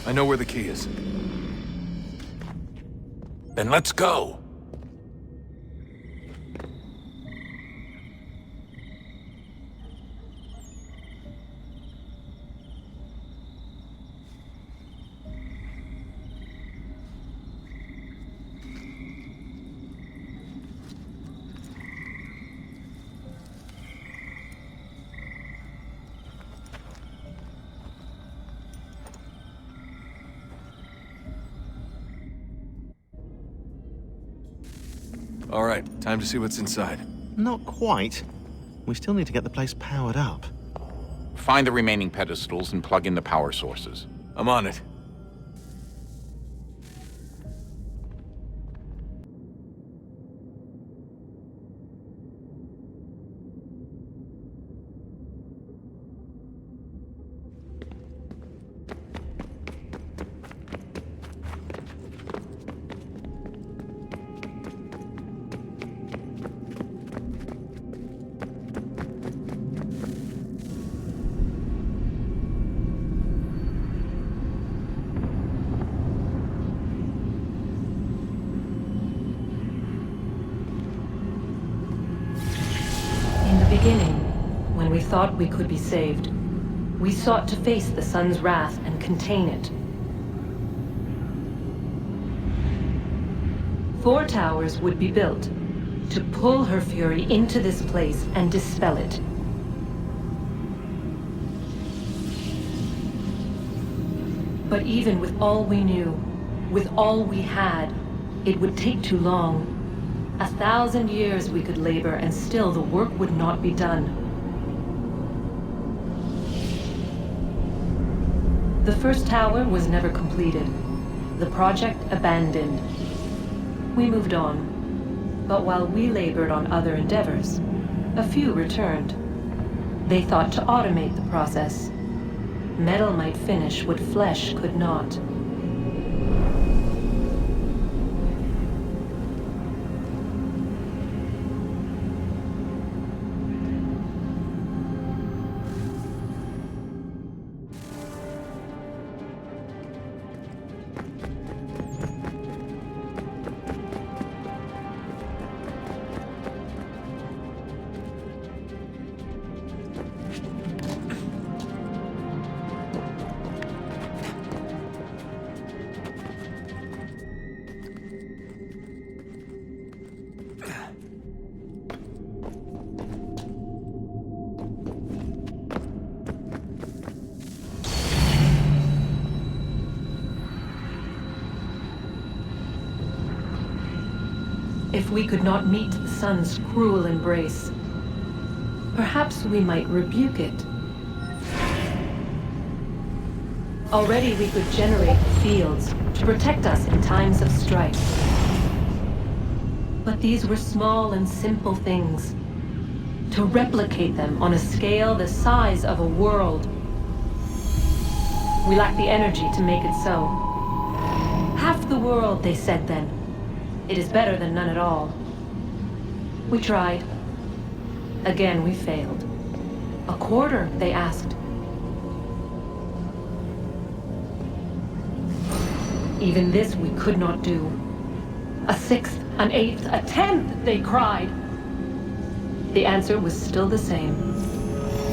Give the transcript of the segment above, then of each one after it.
I know where the key is. Then let's go. All right, time to see what's inside. Not quite. We still need to get the place powered up. Find the remaining pedestals and plug in the power sources. I'm on it. When we thought we could be saved, we sought to face the sun's wrath and contain it. 4 towers would be built to pull her fury into this place and dispel it. But even with all we knew, with all we had, it would take too long. 1,000 years we could labor and still the work would not be done. The first tower was never completed. The project abandoned. We moved on. But while we labored on other endeavors, a few returned. They thought to automate the process. Metal might finish what flesh could not. If we could not meet the sun's cruel embrace, perhaps we might rebuke it. Already we could generate fields to protect us in times of strife. But these were small and simple things. To replicate them on a scale the size of a world, we lack the energy to make it so. Half the world, they said then. It is better than none at all. We tried. Again, we failed. A quarter, they asked. Even this we could not do. A 1/6, an 1/8, a 1/10, they cried. The answer was still the same.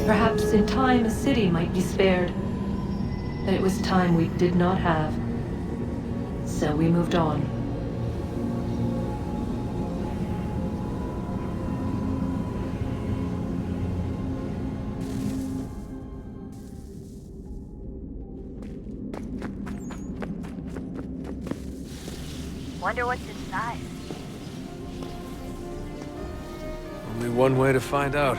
Perhaps in time a city might be spared. But it was time we did not have. So we moved on. Wonder what's inside. Only one way to find out.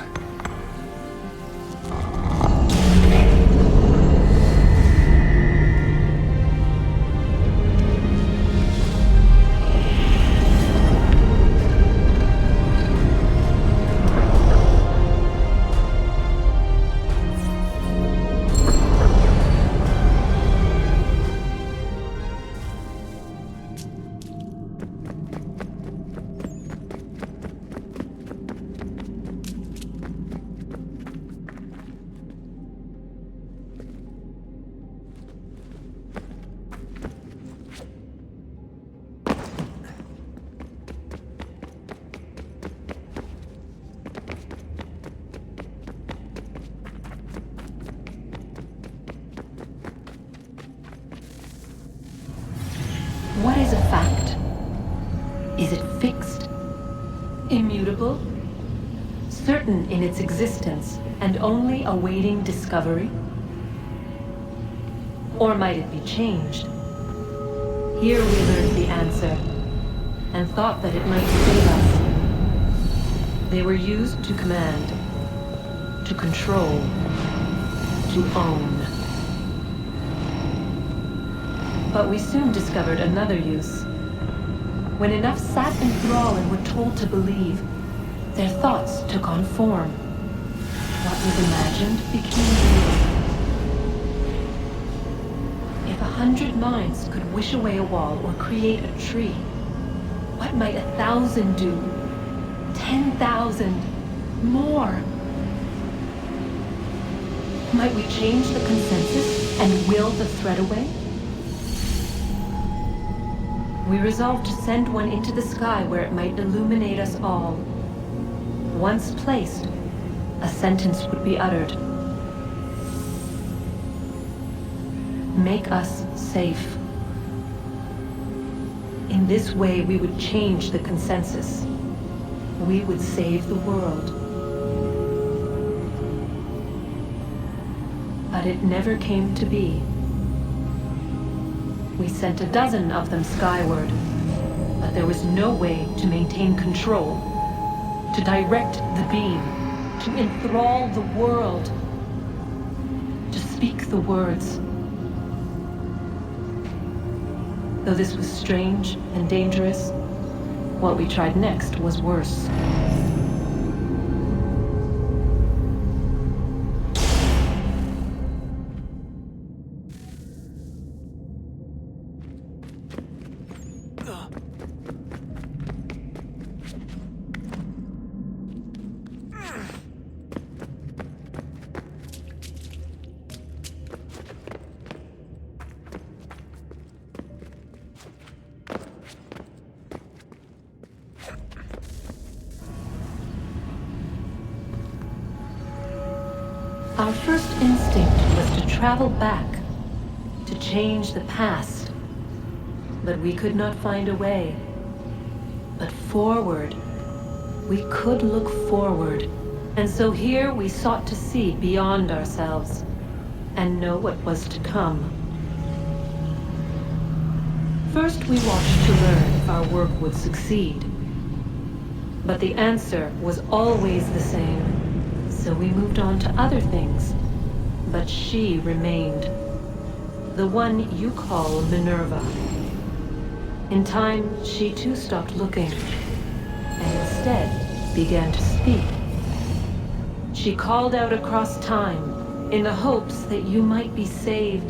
fact? Is it fixed? Immutable? Certain in its existence and only awaiting discovery? Or might it be changed? Here we learned the answer, and thought that it might save us. They were used to command, to control, to own. But we soon discovered another use. When enough sat in thrall and were told to believe, their thoughts took on form. What was imagined became real. If 100 minds could wish away a wall or create a tree, what might 1,000 do? 10,000? More? Might we change the consensus and will the thread away? We resolved to send one into the sky where it might illuminate us all. Once placed, a sentence would be uttered. Make us safe. In this way, we would change the consensus. We would save the world. But it never came to be. We sent a dozen of them skyward, but there was no way to maintain control, to direct the beam, to enthrall the world, to speak the words. Though this was strange and dangerous, what we tried next was worse. Our first instinct was to travel back, to change the past. But we could not find a way. But forward, we could look forward. And so here we sought to see beyond ourselves, and know what was to come. First we watched to learn if our work would succeed. But the answer was always the same. So we moved on to other things, but she remained. The one you call Minerva. In time, she too stopped looking, and instead began to speak. She called out across time, in the hopes that you might be saved.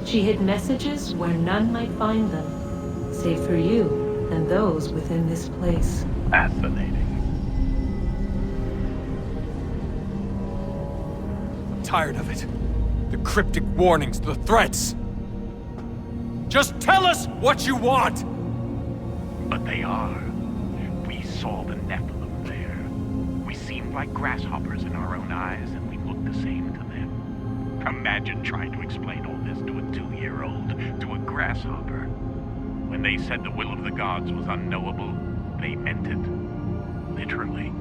She hid messages where none might find them, save for you and those within this place. Fascinating. Tired of it. The cryptic warnings, the threats. Just tell us what you want! But they are. We saw the Nephilim there. We seemed like grasshoppers in our own eyes, and we looked the same to them. Imagine trying to explain all this to a 2-year-old, to a grasshopper. When they said the will of the gods was unknowable, they meant it. Literally.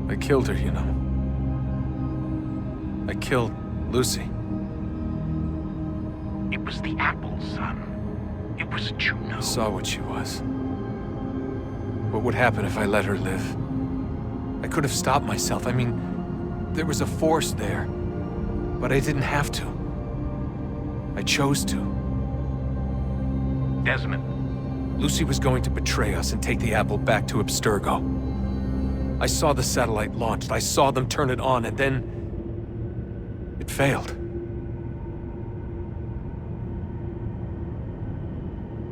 I killed her, you know. I killed Lucy. It was the apple, son. It was Juno. I saw what she was. What would happen if I let her live? I could have stopped myself. I mean, there was a force there. But I didn't have to. I chose to. Desmond. Lucy was going to betray us and take the apple back to Abstergo. I saw the satellite launched. I saw them turn it on, and then it failed.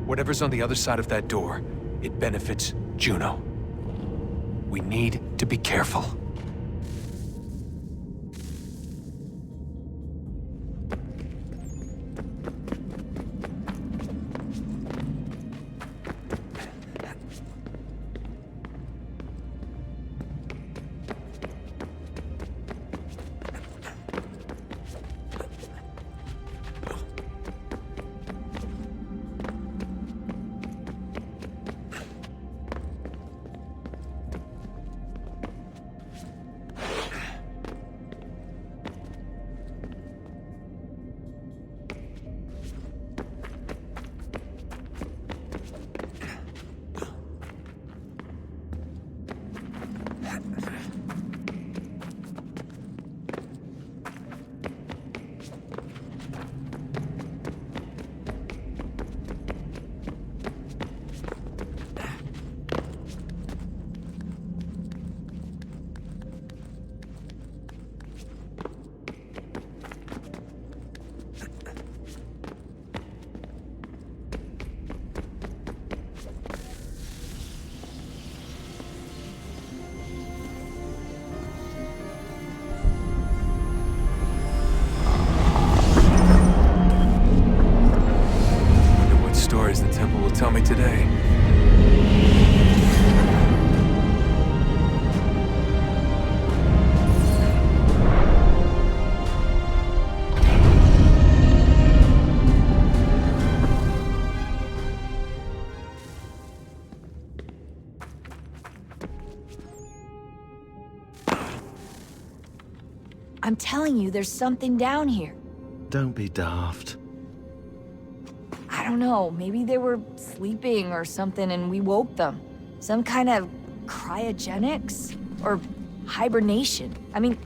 Whatever's on the other side of that door, it benefits Juno. We need to be careful. I'm telling you, there's something down here. Don't be daft. I don't know, maybe they were sleeping or something and we woke them. Some kind of cryogenics? Or hibernation? I mean,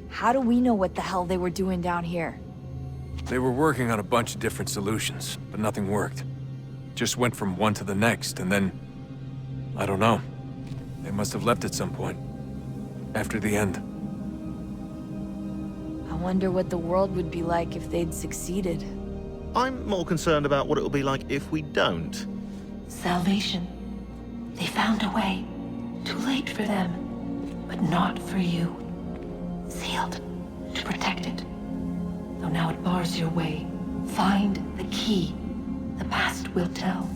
how do we know what the hell they were doing down here? They were working on a bunch of different solutions, but nothing worked. Just went from one to the next, and then... I don't know. They must have left at some point. After the end. I wonder what the world would be like if they'd succeeded. I'm more concerned about what it'll be like if we don't. Salvation. They found a way. Too late for them, but not for you. Sealed to protect it. Though now it bars your way. Find the key. The past will tell.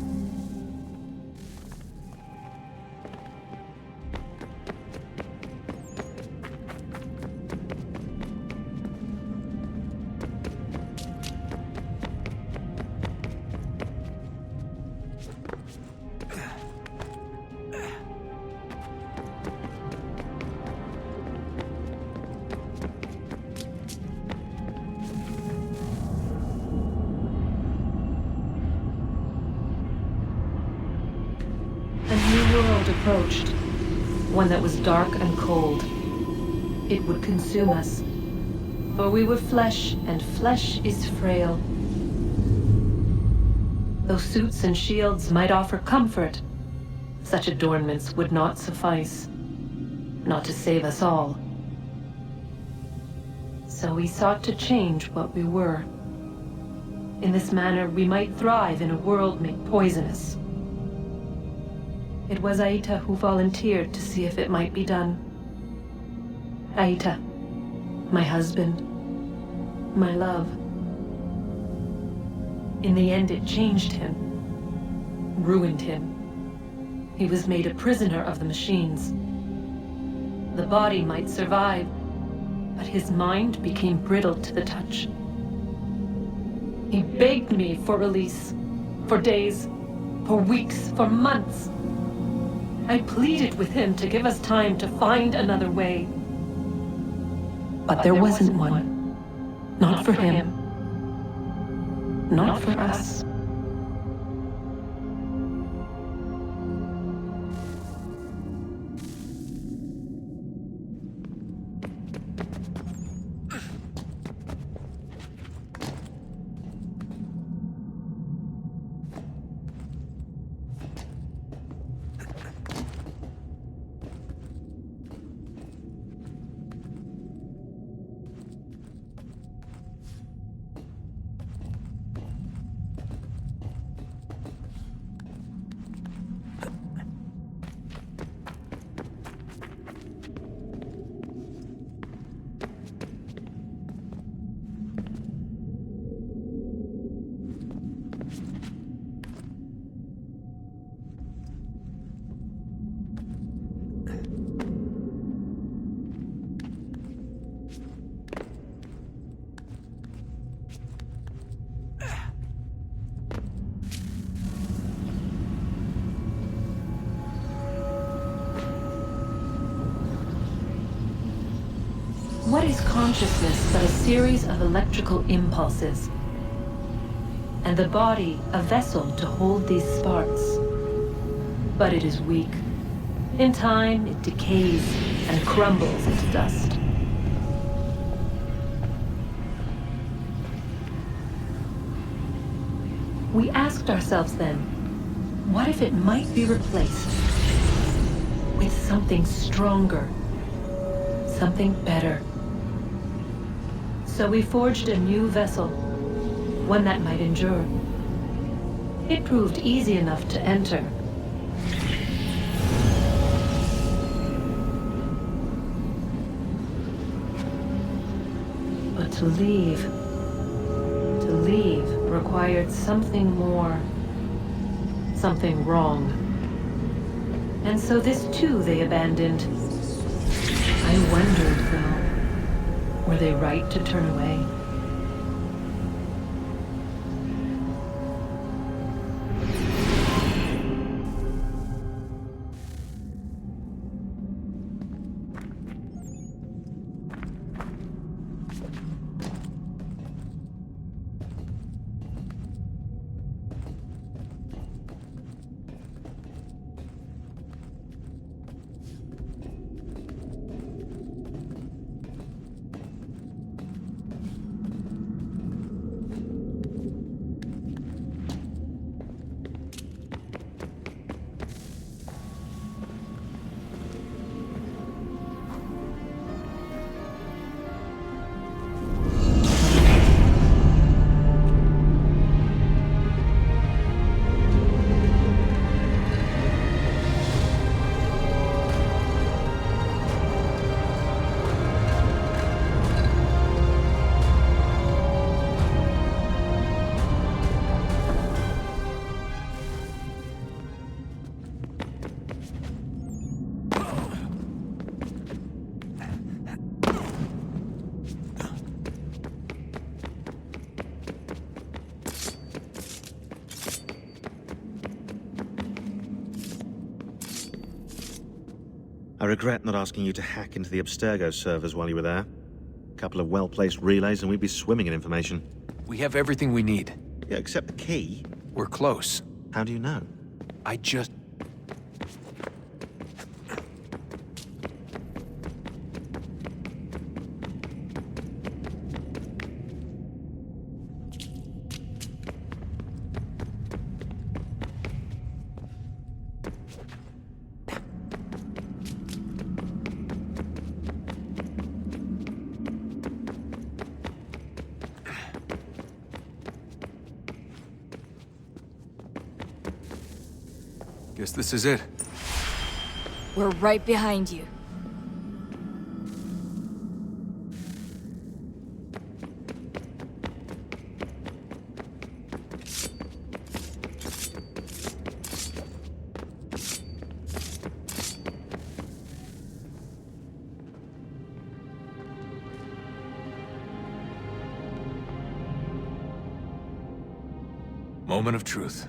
Approached, one that was dark and cold. It would consume us, for we were flesh, and flesh is frail. Though suits and shields might offer comfort, such adornments would not suffice, not to save us all. So we sought to change what we were. In this manner, we might thrive in a world made poisonous. It was Aita who volunteered to see if it might be done. Aita, my husband, my love. In the end, it changed him, ruined him. He was made a prisoner of the machines. The body might survive, but his mind became brittle to the touch. He begged me for release, for days, for weeks, for months. I pleaded with him to give us time to find another way. But there wasn't one. Not for him. Not for us. What is consciousness but a series of electrical impulses? And the body a vessel to hold these sparks. But it is weak. In time, it decays and crumbles into dust. We asked ourselves then, what if it might be replaced with something stronger, something better? So we forged a new vessel, one that might endure. It proved easy enough to enter. But to leave required something more, something wrong. And so this too they abandoned. I wondered, though, were they right to turn away? I regret not asking you to hack into the Abstergo servers while you were there. A couple of well-placed relays and we'd be swimming in information. We have everything we need. Yeah, except the key. We're close. How do you know? I just... Guess this is it. We're right behind you. Moment of truth.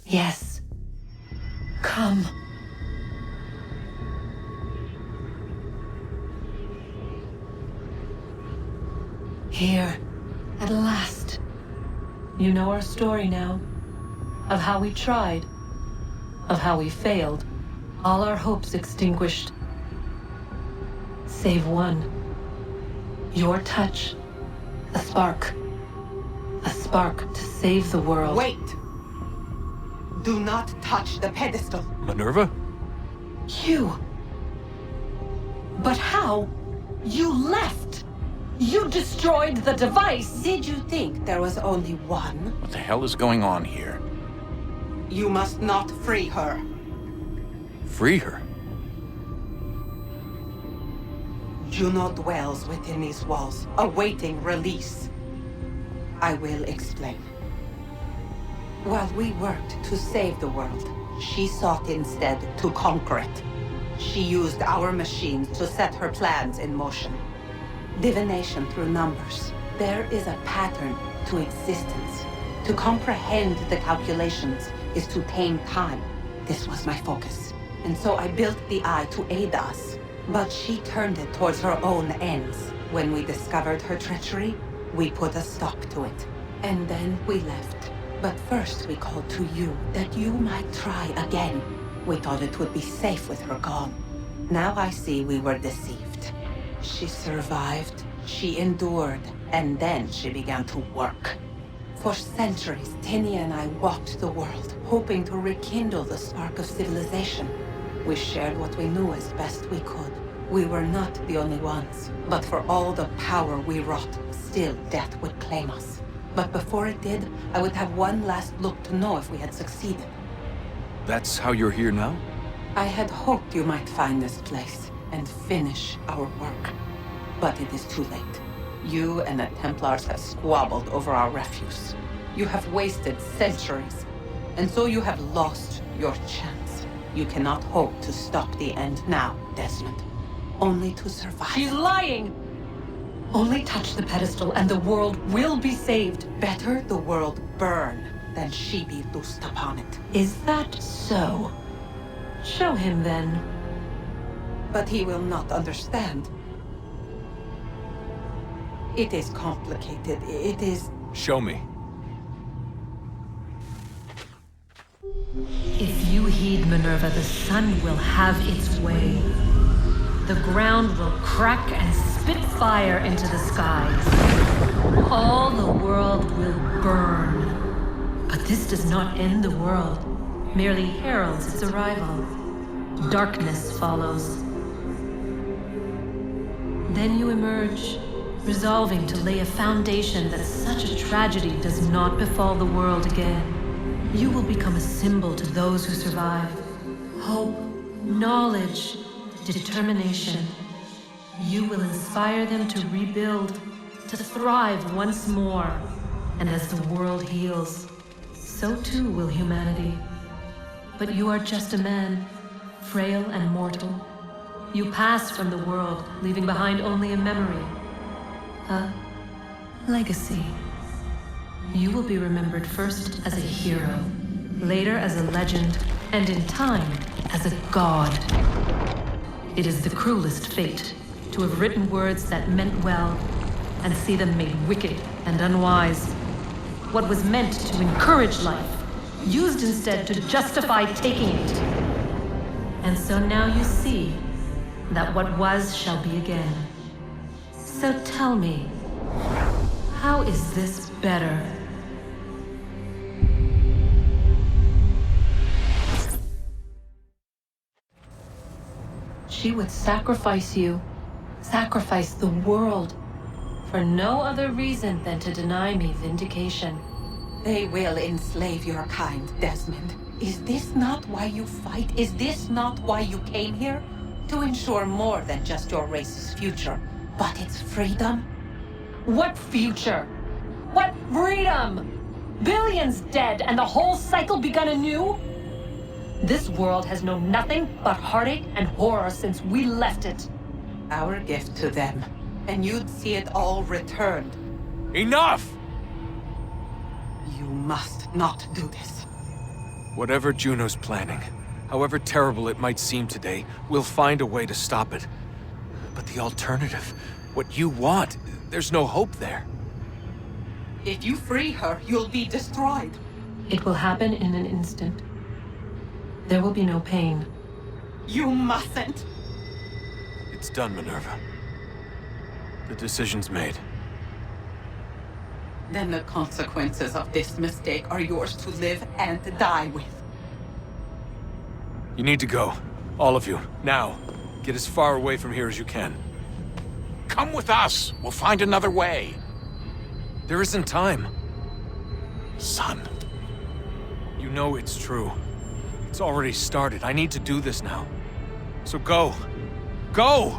Yes. Come. Here, at last. You know our story now. Of how we tried. Of how we failed. All our hopes extinguished. Save one. Your touch. A spark. A spark to save the world. Wait! Do not touch the pedestal. Minerva? You. But how? You left. You destroyed the device. Did you think there was only one? What the hell is going on here? You must not free her. Free her? Juno dwells within these walls, awaiting release. I will explain. While we worked to save the world, she sought instead to conquer it. She used our machines to set her plans in motion. Divination through numbers. There is a pattern to existence. To comprehend the calculations is to tame time. This was my focus. And so I built the eye to aid us. But she turned it towards her own ends. When we discovered her treachery, we put a stop to it. And then we left. But first we called to you, that you might try again. We thought it would be safe with her gone. Now I see we were deceived. She survived, she endured, and then she began to work. For centuries, Tinia and I walked the world, hoping to rekindle the spark of civilization. We shared what we knew as best we could. We were not the only ones, but for all the power we wrought, still death would claim us. But before it did, I would have one last look to know if we had succeeded. That's how you're here now? I had hoped you might find this place and finish our work. But it is too late. You and the Templars have squabbled over our refuse. You have wasted centuries, and so you have lost your chance. You cannot hope to stop the end now, Desmond. Only to survive. She's lying! Only touch the pedestal and the world will be saved. Better the world burn than she be loosed upon it. Is that so? Show him then. But he will not understand. It is complicated. It is... Show me. If you heed Minerva, the sun will have its way. The ground will crack and spit fire into the skies. All the world will burn. But this does not end the world, merely heralds its arrival. Darkness follows. Then you emerge, resolving to lay a foundation that such a tragedy does not befall the world again. You will become a symbol to those who survive. Hope, knowledge, determination. You will inspire them to rebuild, to thrive once more. And as the world heals, so too will humanity. But you are just a man, frail and mortal. You pass from the world, leaving behind only a memory. A legacy. You will be remembered first as a hero, later as a legend, and in time, as a god. It is the cruelest fate to have written words that meant well, and see them made wicked and unwise. What was meant to encourage life, used instead to justify taking it. And so now you see that what was shall be again. So tell me, how is this better? She would sacrifice you, sacrifice the world, for no other reason than to deny me vindication. They will enslave your kind, Desmond. Is this not why you fight? Is this not why you came here? To ensure more than just your race's future, but its freedom? What future? What freedom? Billions dead and the whole cycle begun anew? This world has known nothing but heartache and horror since we left it. Our gift to them, and you'd see it all returned. Enough! You must not do this. Whatever Juno's planning, however terrible it might seem today, we'll find a way to stop it. But the alternative, what you want, there's no hope there. If you free her, you'll be destroyed. It will happen in an instant. There will be no pain. You mustn't. It's done, Minerva. The decision's made. Then the consequences of this mistake are yours to live and die with. You need to go. All of you. Now. Get as far away from here as you can. Come with us. We'll find another way. There isn't time. Son. You know it's true. It's already started. I need to do this now. So go. Go!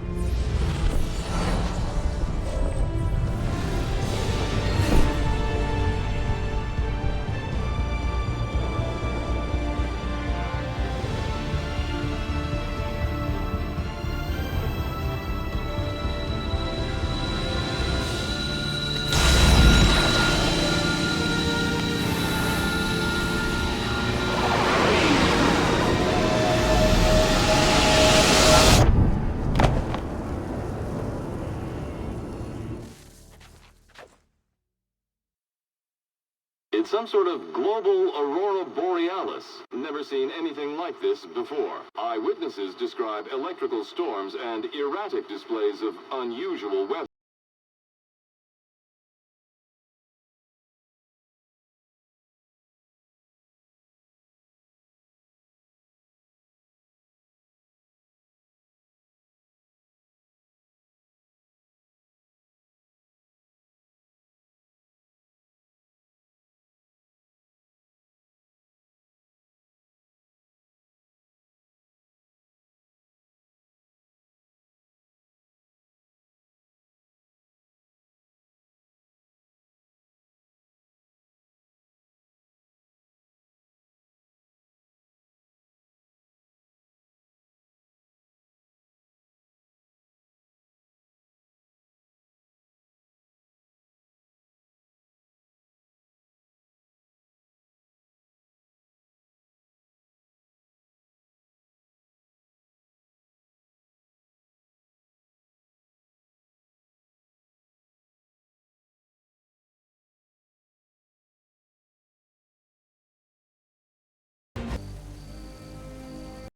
It's some sort of global aurora borealis. Never seen anything like this before. Eyewitnesses describe electrical storms and erratic displays of unusual weather.